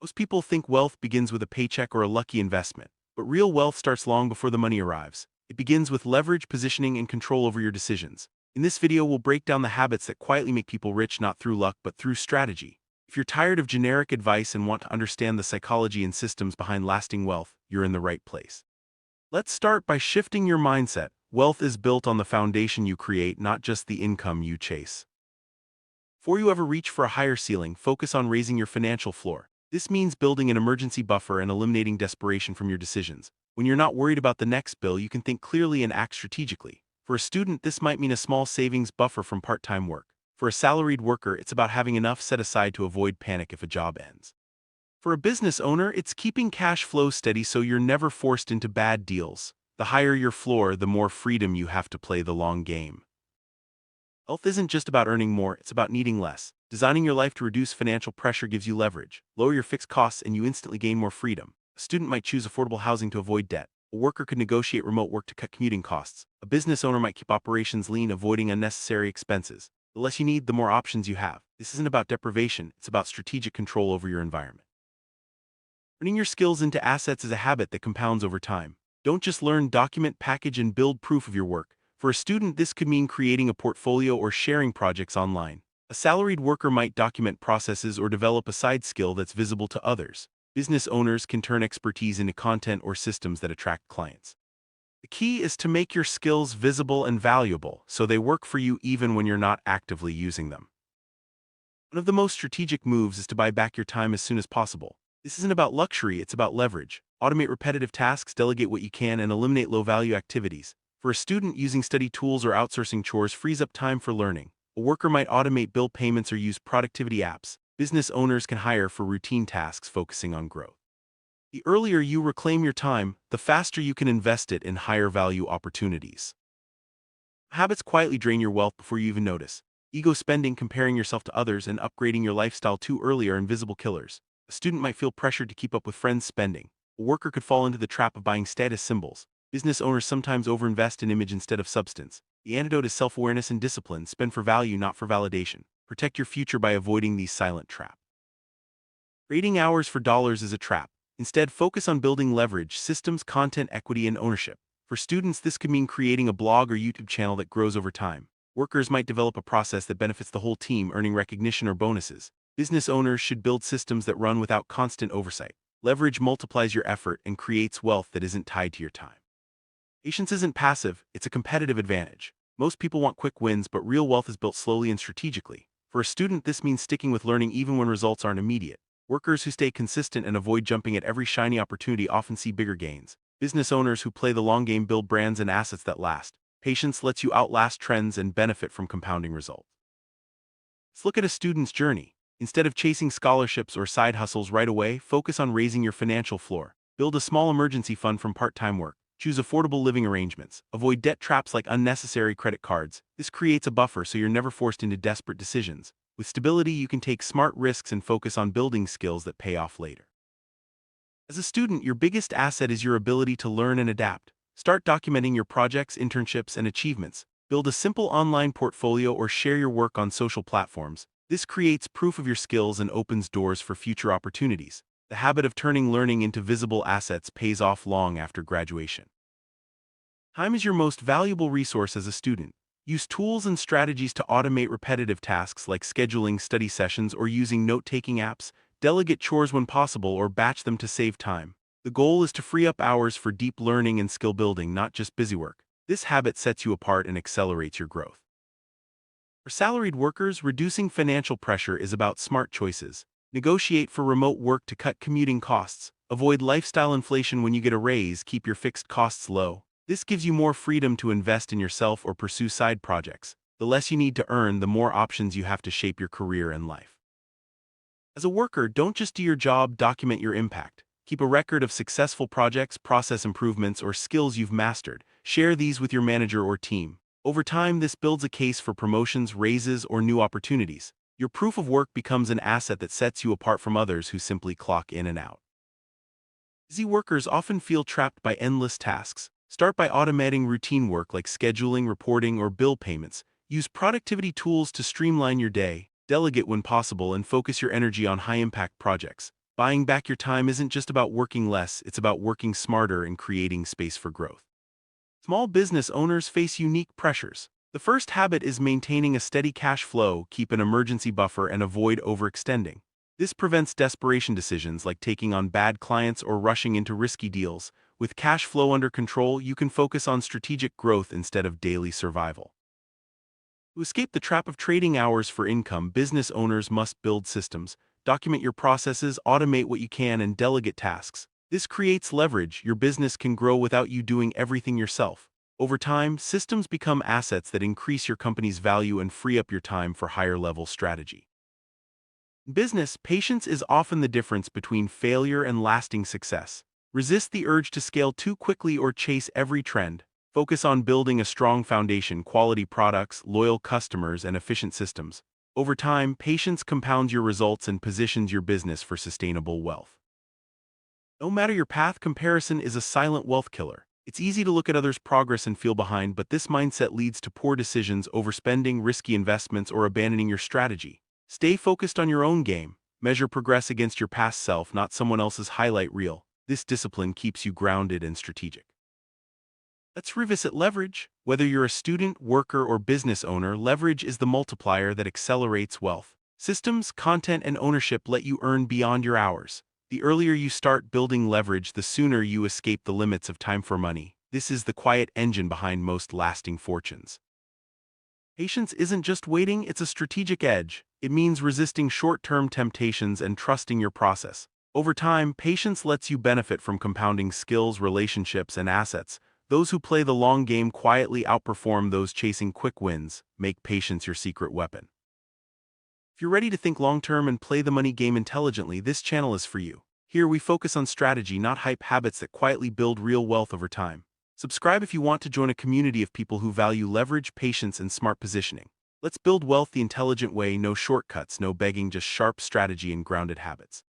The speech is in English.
Most people think wealth begins with a paycheck or a lucky investment, but real wealth starts long before the money arrives. It begins with leverage, positioning, and control over your decisions. In this video, we'll break down the habits that quietly make people rich not through luck but through strategy. If you're tired of generic advice and want to understand the psychology and systems behind lasting wealth, you're in the right place. Let's start by shifting your mindset. Wealth is built on the foundation you create, not just the income you chase. Before you ever reach for a higher ceiling, focus on raising your financial floor. This means building an emergency buffer and eliminating desperation from your decisions. When you're not worried about the next bill, you can think clearly and act strategically. For a student, this might mean a small savings buffer from part-time work. For a salaried worker, it's about having enough set aside to avoid panic if a job ends. For a business owner, it's keeping cash flow steady so you're never forced into bad deals. The higher your floor, the more freedom you have to play the long game. Wealth isn't just about earning more, it's about needing less. Designing your life to reduce financial pressure gives you leverage. Lower your fixed costs and you instantly gain more freedom. A student might choose affordable housing to avoid debt. A worker could negotiate remote work to cut commuting costs. A business owner might keep operations lean, avoiding unnecessary expenses. The less you need, the more options you have. This isn't about deprivation, it's about strategic control over your environment. Turning your skills into assets is a habit that compounds over time. Don't just learn, document, package, and build proof of your work. For a student, this could mean creating a portfolio or sharing projects online. A salaried worker might document processes or develop a side skill that's visible to others. Business owners can turn expertise into content or systems that attract clients. The key is to make your skills visible and valuable so they work for you even when you're not actively using them. One of the most strategic moves is to buy back your time as soon as possible. This isn't about luxury, it's about leverage. Automate repetitive tasks, delegate what you can, and eliminate low-value activities. For a student, using study tools or outsourcing chores frees up time for learning. A worker might automate bill payments or use productivity apps. Business owners can hire for routine tasks focusing on growth. The earlier you reclaim your time, the faster you can invest it in higher-value opportunities. Habits quietly drain your wealth before you even notice. Ego spending, comparing yourself to others, and upgrading your lifestyle too early are invisible killers. A student might feel pressured to keep up with friends' spending. A worker could fall into the trap of buying status symbols. Business owners sometimes overinvest in image instead of substance. The antidote is self-awareness and discipline. Spend for value, not for validation. Protect your future by avoiding these silent traps. Trading hours for dollars is a trap. Instead, focus on building leverage, systems, content, equity, and ownership. For students, this could mean creating a blog or YouTube channel that grows over time. Workers might develop a process that benefits the whole team, earning recognition or bonuses. Business owners should build systems that run without constant oversight. Leverage multiplies your effort and creates wealth that isn't tied to your time. Patience isn't passive, it's a competitive advantage. Most people want quick wins, but real wealth is built slowly and strategically. For a student, this means sticking with learning even when results aren't immediate. Workers who stay consistent and avoid jumping at every shiny opportunity often see bigger gains. Business owners who play the long game build brands and assets that last. Patience lets you outlast trends and benefit from compounding results. Let's look at a student's journey. Instead of chasing scholarships or side hustles right away, focus on raising your financial floor. Build a small emergency fund from part-time work. Choose affordable living arrangements. Avoid debt traps like unnecessary credit cards. This creates a buffer so you're never forced into desperate decisions. With stability, you can take smart risks and focus on building skills that pay off later. As a student, your biggest asset is your ability to learn and adapt. Start documenting your projects, internships, and achievements. Build a simple online portfolio or share your work on social platforms. This creates proof of your skills and opens doors for future opportunities. The habit of turning learning into visible assets pays off long after graduation. Time is your most valuable resource as a student. Use tools and strategies to automate repetitive tasks like scheduling study sessions or using note-taking apps. Delegate chores when possible or batch them to save time. The goal is to free up hours for deep learning and skill building, not just busy work. This habit sets you apart and accelerates your growth. For salaried workers, reducing financial pressure is about smart choices. Negotiate for remote work to cut commuting costs. Avoid lifestyle inflation when you get a raise, keep your fixed costs low. This gives you more freedom to invest in yourself or pursue side projects. The less you need to earn, the more options you have to shape your career and life. As a worker, don't just do your job, document your impact. Keep a record of successful projects, process improvements, or skills you've mastered. Share these with your manager or team. Over time, this builds a case for promotions, raises, or new opportunities. Your proof of work becomes an asset that sets you apart from others who simply clock in and out. Busy workers often feel trapped by endless tasks. Start by automating routine work like scheduling, reporting, or bill payments. Use productivity tools to streamline your day. Delegate when possible and focus your energy on high-impact projects. Buying back your time isn't just about working less, it's about working smarter and creating space for growth. Small business owners face unique pressures. The first habit is maintaining a steady cash flow, keep an emergency buffer, and avoid overextending. This prevents desperation decisions like taking on bad clients or rushing into risky deals. With cash flow under control, you can focus on strategic growth instead of daily survival. To escape the trap of trading hours for income, business owners must build systems, document your processes, automate what you can, and delegate tasks. This creates leverage. Your business can grow without you doing everything yourself. Over time, systems become assets that increase your company's value and free up your time for higher-level strategy. In business, patience is often the difference between failure and lasting success. Resist the urge to scale too quickly or chase every trend. Focus on building a strong foundation, quality products, loyal customers, and efficient systems. Over time, patience compounds your results and positions your business for sustainable wealth. No matter your path, comparison is a silent wealth killer. It's easy to look at others' progress and feel behind, but this mindset leads to poor decisions, overspending, risky investments, or abandoning your strategy. Stay focused on your own game. Measure progress against your past self, not someone else's highlight reel. This discipline keeps you grounded and strategic. Let's revisit leverage. Whether you're a student, worker, or business owner, leverage is the multiplier that accelerates wealth. Systems, content, and ownership let you earn beyond your hours. The earlier you start building leverage, the sooner you escape the limits of time for money. This is the quiet engine behind most lasting fortunes. Patience isn't just waiting, it's a strategic edge. It means resisting short-term temptations and trusting your process. Over time, patience lets you benefit from compounding skills, relationships, and assets. Those who play the long game quietly outperform those chasing quick wins. Make patience your secret weapon. If you're ready to think long-term and play the money game intelligently, this channel is for you. Here we focus on strategy, not hype, habits that quietly build real wealth over time. Subscribe if you want to join a community of people who value leverage, patience, and smart positioning. Let's build wealth the intelligent way, no shortcuts, no begging, just sharp strategy and grounded habits.